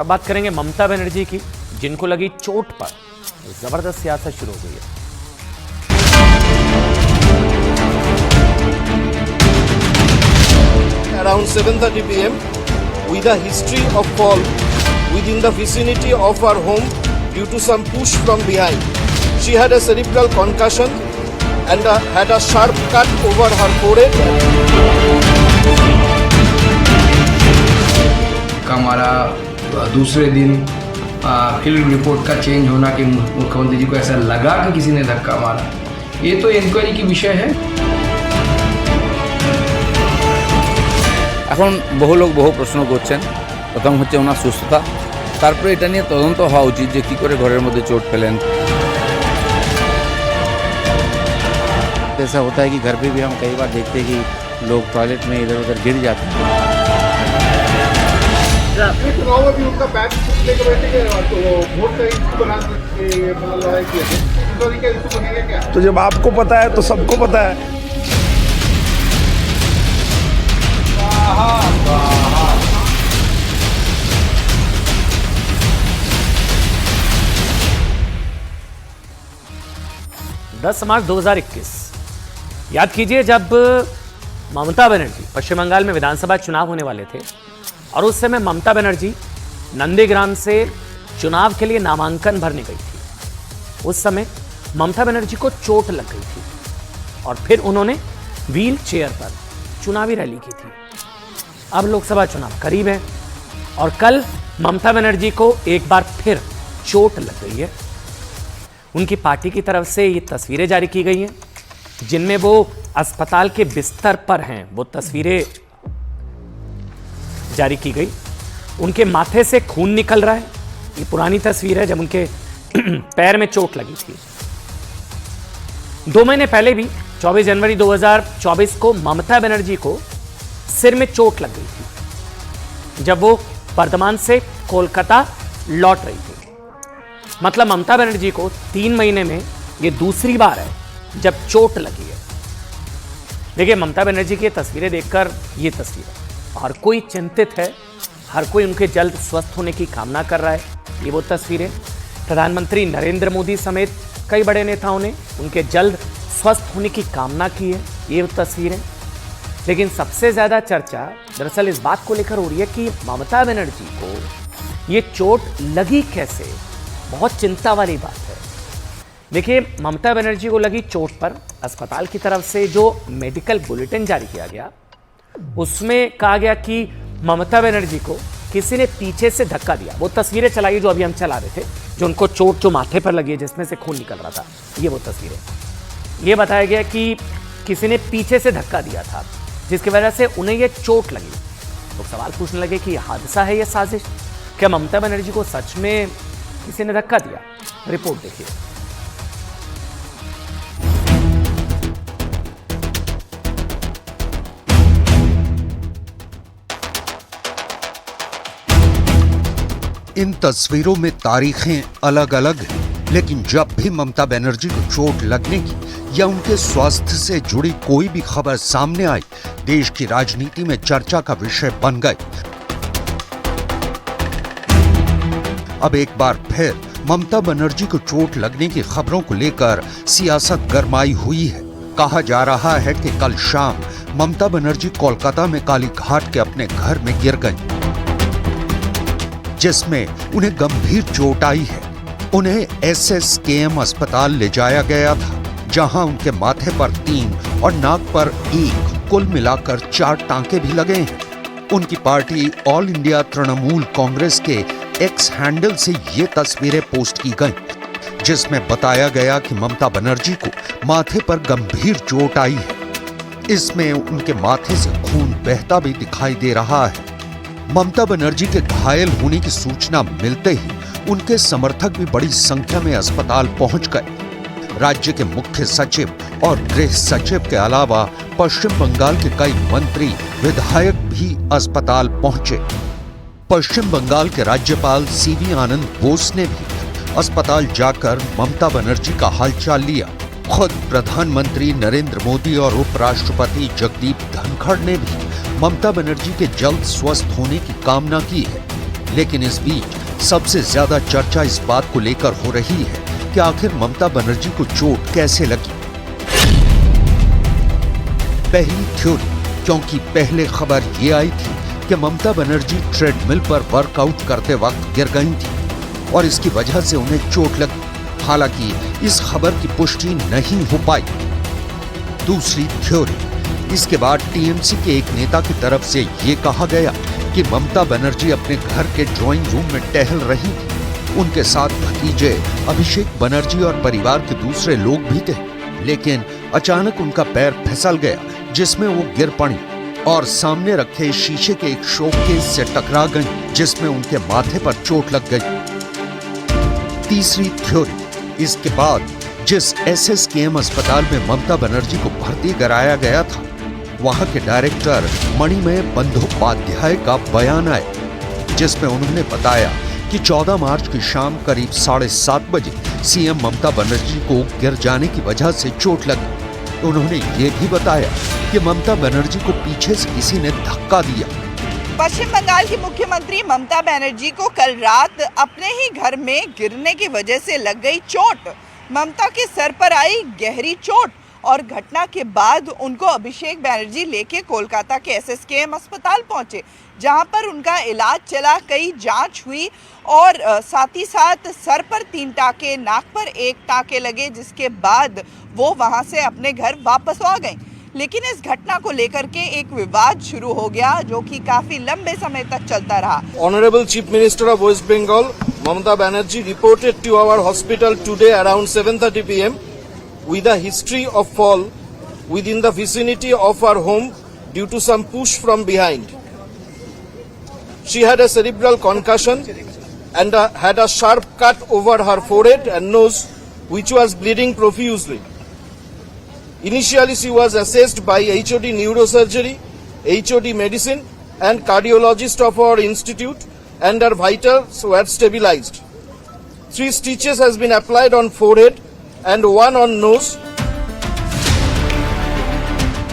अब बात करेंगे ममता बनर्जी की, जिनको लगी चोट पर जबरदस्त सियासत शुरू हो गई है। Around 7:30 p.m. with a history of fall within the vicinity of her home due to some push from behind. She had a cerebral concussion and had a sharp cut over her forehead. हमारा दूसरे दिन film report का change होना कि मुख्यमंत्री जी को ऐसा लगा कि किसी ने धक्का मारा, ये तो इंक्वायरी की विषय है। এখন বহু লোক বহু প্রশ্ন করছেন। প্রথম হচ্ছে ওনার সুস্থতা, তারপরে এটা নিয়ে তদন্ত হওয়া উচিত যে কী করে ঘরের মধ্যে চোট পেলেন। ऐसा होता है कि घर पे भी हम कई बार देखते हैं कि लोग टॉयलेट में इधर उधर गिर जाते हैं। चुनाव में भी उनका बैच लेकर बैठेंगे तो वोट का इशू बना के मतलब लड़ाई किया है, इस तरीके का इशू बनेगा क्या? तो जब आपको पता है तो सबको पता है। दस मार्च 2021 याद कीजिए, जब ममता बनर्जी पश्चिम बंगाल में विधानसभा चुनाव होने वाले थे और उस समय ममता बनर्जी नंदीग्राम से चुनाव के लिए नामांकन भरने गई थी। उस समय ममता बनर्जी को चोट लग गई थी और फिर उन्होंने व्हील चेयर पर चुनावी रैली की थी। अब लोकसभा चुनाव करीब है और कल ममता बनर्जी को एक बार फिर चोट लग गई है। उनकी पार्टी की तरफ से ये तस्वीरें जारी की गई हैं जिनमें वो अस्पताल के बिस्तर पर हैं। वो तस्वीरें जारी की गई, उनके माथे से खून निकल रहा है। ये पुरानी तस्वीर है जब उनके पैर में चोट लगी थी। 2 महीने पहले भी 24 जनवरी 2024 को ममता बनर्जी को सिर में चोट लग गई थी जब वो वर्धमान से कोलकाता लौट रही थी। मतलब ममता बनर्जी को 3 महीने में ये दूसरी बार है जब चोट लगी है। देखिए, ममता बनर्जी की तस्वीरें देखकर ये तस्वीर हर कोई चिंतित है, हर कोई उनके जल्द स्वस्थ होने की कामना कर रहा है। ये वो तस्वीरें, प्रधानमंत्री नरेंद्र मोदी समेत कई बड़े नेताओं ने उनके जल्द स्वस्थ होने की कामना की है। ये वो तस्वीरें। लेकिन सबसे ज्यादा चर्चा दरअसल इस बात को लेकर हो रही है कि ममता बनर्जी को ये चोट लगी कैसे। बहुत चिंता वाली बात है। देखिए, ममता बनर्जी को लगी चोट पर अस्पताल की तरफ से जो मेडिकल बुलेटिन जारी किया गया उसमें कहा गया कि ममता बनर्जी को किसी ने पीछे से धक्का दिया। वो तस्वीरें चलाई जो अभी हम चला रहे थे, जो उनको चोट जो माथे पर लगी है जिसमें से खून निकल रहा था, ये वो तस्वीरें। ये बताया गया कि किसी ने पीछे से धक्का दिया था जिसकी वजह से उन्हें ये चोट लगी। लोग सवाल पूछने लगे कि हादसा है या साजिश, क्या ममता बनर्जी को सच में किसी ने धक्का दिया? रिपोर्ट देखिए। इन तस्वीरों में तारीखें अलग अलग हैं, लेकिन जब भी ममता बनर्जी को चोट लगने की या उनके स्वास्थ्य से जुड़ी कोई भी खबर सामने आई, देश की राजनीति में चर्चा का विषय बन गई। अब एक बार फिर ममता बनर्जी को चोट लगने की खबरों को लेकर सियासत गरमाई हुई है। कहा जा रहा है कि कल शाम ममता बनर्जी कोलकाता में काली घाट के अपने घर में गिर गईं, जिसमें उन्हें गंभीर चोट आई है। उन्हें SSKM अस्पताल ले जाया गया था, जहां उनके माथे पर 3 और नाक पर 1, कुल मिलाकर 4 टांके भी लगे हैं। उनकी party all India Trinamool Congress के एक्स हैंडल से ये तस्वीरें पोस्ट की गईं, जिसमें बताया गया कि ममता बनर्जी को माथे पर गंभीर चोट आई है। इसमें उनके माथे से खून बहता भी दिखाई दे रहा है। ममता बनर्जी के घायल होने की सूचना मिलते ही उनके समर्थक भी बड़ी संख्या में अस्पताल पहुंच गए। राज्य के मुख्य सचिव और गृह सचिव के अलावा पश्चिम बंगाल के कई मंत्री, विधायक भी अस्पताल पहुंचे। पश्चिम बंगाल के राज्यपाल CV आनंद बोस ने भी अस्पताल जाकर ममता बनर्जी का हालचाल लिया। खुद प्रधानमंत्री नरेंद्र मोदी और उपराष्ट्रपति जगदीप धनखड़ ने भी ममता बनर्जी के जल्द स्वस्थ होने की कामना की है। लेकिन इस बीच सबसे ज्यादा चर्चा इस बात को लेकर हो रही है कि आखिर ममता बनर्जी को चोट कैसे लगी। पहली थ्योरी, क्योंकि पहले खबर ये आई थी कि ममता बनर्जी ट्रेडमिल पर वर्कआउट करते वक्त गिर गई थी और इसकी वजह से उन्हें चोट लगी। हालांकि इस खबर की पुष्टि नहीं हो पाई। दूसरी थ्योरी, इसके बाद टीएमसी के एक नेता की तरफ से ये कहा गया कि ममता बनर्जी अपने घर के ड्राइंग रूम में टहल रही थी। उनके साथ भतीजे अभिषेक बनर्जी और परिवार के दूसरे लोग भी थे, लेकिन अचानक उनका पैर फिसल गया जिसमें वो गिर पड़ी और सामने रखे शीशे के एक शोकेस से टकरा गई, जिसमें उनके माथे पर चोट लग गई। तीसरी थ्योरी, इसके बाद जिस एसएसकेएम अस्पताल में ममता बनर्जी को भर्ती कराया गया था, वहां के डायरेक्टर मणिमय बंदोपाध्याय का बयान आया, जिसमें उन्होंने बताया कि 14 मार्च की शाम करीब 7:30 बजे सीएम ममता बनर्जी को गिर जाने की वजह से चोट लगी। उन्होंने ये भी बताया कि ममता बनर्जी को पीछे से किसी ने धक्का दिया। पश्चिम बंगाल की मुख्यमंत्री ममता बनर्जी को कल रात अपने ही घर में गिरने की वजह से लग गई चोट। ममता के सर पर आई गहरी चोट और घटना के बाद उनको अभिषेक बनर्जी लेके कोलकाता के एसएसकेएम अस्पताल पहुंचे, जहां पर उनका इलाज चला, कई जांच हुई और साथ ही साथ सर पर 3 टाँके, नाक पर 1 टाँके लगे, जिसके बाद वो वहां से अपने घर वापस आ गई। लेकिन इस घटना को लेकर के एक विवाद शुरू हो गया, जो कि काफी लंबे समय तक चलता रहा। Honorable Chief Minister of West Bengal, Mamata Banerjee, reported to our hospital today around 7:30 p.m. with a history of fall within the vicinity of her home due to some push from behind. She had a cerebral concussion and had a sharp cut over her forehead and nose, which was bleeding profusely. Initially, she was assessed by HOD Neurosurgery, HOD Medicine and cardiologist of our institute, and her vitals were stabilized. 3 stitches has been applied on forehead and 1 on nose.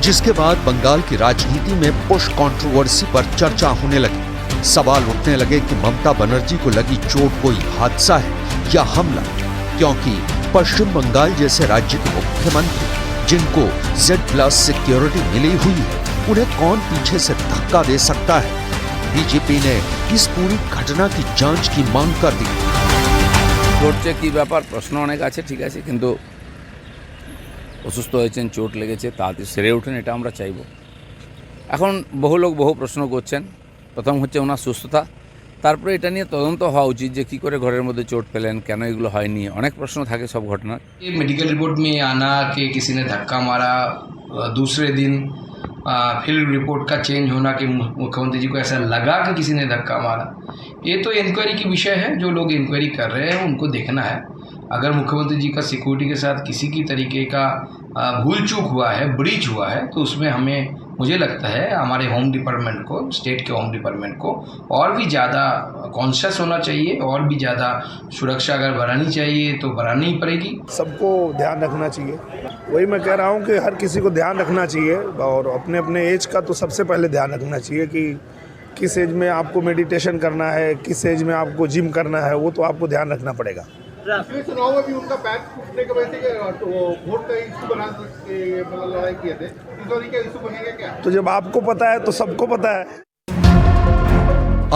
जिसके बाद बंगाल की राजनीति में push controversy पर चर्चा होने लगी। सवाल उठने लगे कि ममता बनर्जी को लगी चोट कोई हादसा है या हमला, क्योंकि पश्चिम बंगाल जैसे राज्य के मुख्यमंत्री जिनको Z+ सिक्योरिटी मिली हुई है, उन्हें कौन पीछे से धक्का दे सकता है। बीजेपी ने इस पूरी घटना की जांच की मांग कर दी। চোট কি ব্যাপার প্রশ্ন অনেক আছে, ঠিক আছে, কিন্তু অসুস্থ হয়েছেন, চোট লেগেছে, তাড়াতাড়ি সেরে ওঠেন, এটা আমরা চাইব। এখন বহু লোক বহু প্রশ্ন করছেন। প্রথম হচ্ছে ওনার সুস্থতা, তারপরে এটা নিয়ে তদন্ত হওয়া উচিত যে কী করে ঘরের মধ্যে চোট পেলেন, কেন এগুলো হয়নি, অনেক প্রশ্ন থাকে সব ঘটনার। ये मेडिकल रिपोर्ट में आना कि किसी ने धक्का मारा, दूसरे दिन फिल्म रिपोर्ट का चेंज होना कि मुख्यमंत्री जी को ऐसा लगा कि किसी ने धक्का मारा, ये तो इंक्वायरी की विषय है। जो लोग इंक्वायरी कर रहे हैं उनको देखना है। अगर मुख्यमंत्री जी का सिक्योरिटी के साथ किसी की तरीके का भूल चूक हुआ है, ब्रीच हुआ है, तो उसमें हमें, मुझे लगता है हमारे होम डिपार्टमेंट को, स्टेट के होम डिपार्टमेंट को और भी ज़्यादा कॉन्शियस होना चाहिए, और भी ज़्यादा सुरक्षा अगर बढ़ानी चाहिए तो बढ़ानी ही पड़ेगी। सबको ध्यान रखना चाहिए। वही मैं कह रहा हूँ कि हर किसी को ध्यान रखना चाहिए, और अपने अपने एज का तो सबसे पहले ध्यान रखना चाहिए कि किस एज में आपको मेडिटेशन करना है, किस एज में आपको जिम करना है, वो तो आपको ध्यान रखना पड़ेगा। पिछले चुनाव में भी उनका पैर टूटने की वजह से वोट का इशू बना के मतलब लड़ाई किए थे, इस बार क्या इशू बनेगा क्या? तो जब आपको पता है तो सबको पता है।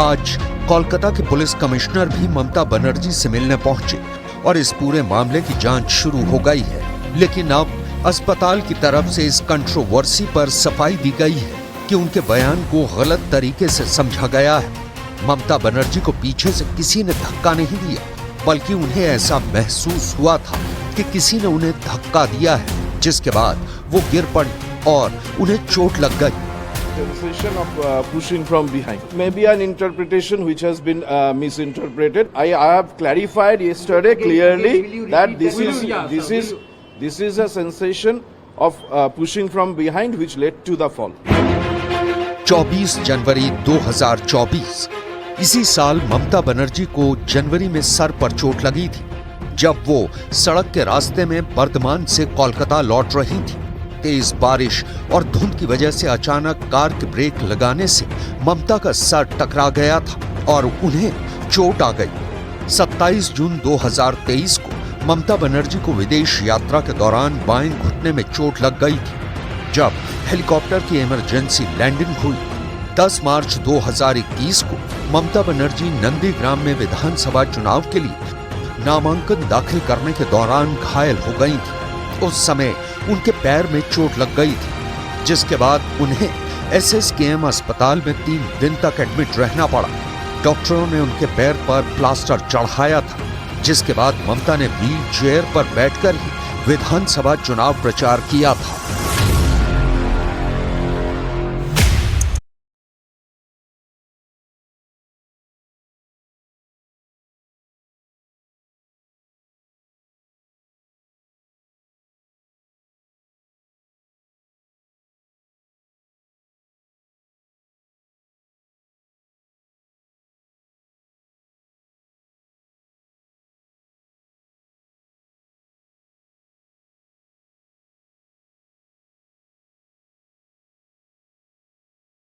आज कोलकाता के पुलिस कमिश्नर भी ममता बनर्जी से मिलने पहुंचे और इस पूरे मामले की जांच शुरू हो गई है। लेकिन अब अस्पताल की तरफ से इस कंट्रोवर्सी पर सफाई दी गई है कि उनके बयान को गलत तरीके से समझा गया है। ममता बनर्जी को पीछे से किसी ने धक्का नहीं दिया, बल्कि उन्हें ऐसा महसूस हुआ था कि किसी ने उन्हें धक्का दिया है, जिसके बाद वो गिर पड़ी और उन्हें चोट लग गई। Sensation of pushing from behind. Maybe an interpretation which has been misinterpreted. I have clarified yesterday clearly that this is a sensation of pushing from behind which led to the fall. 24 जनवरी 2024 इसी साल ममता बनर्जी को जनवरी में sir पर चोट लगी थी, जब वो सड़क के रास्ते में बर्धमान से कोलकाता लौट रही थी। तेज बारिश और धुंध की वजह से अचानक कार के ब्रेक लगाने से ममता का सर टकरा गया था और उन्हें चोट आ गई। 27 जून 2023 को ममता बनर्जी को विदेश यात्रा के दौरान बाएं घुटने में चोट लग गई थी जब हेलीकॉप्टर की इमरजेंसी लैंडिंग हुई। 10 मार्च 2021 को ममता बनर्जी नंदीग्राम में विधानसभा चुनाव के लिए नामांकन दाखिल करने के दौरान घायल हो गई थी। उस समय उनके पैर में चोट लग गई थी, जिसके बाद उन्हें SSKM अस्पताल में 3 दिन तक एडमिट रहना पड़ा। डॉक्टरों ने उनके पैर पर प्लास्टर चढ़ाया था, जिसके बाद ममता ने व्हील चेयर पर बैठकर ही विधानसभा चुनाव प्रचार किया था।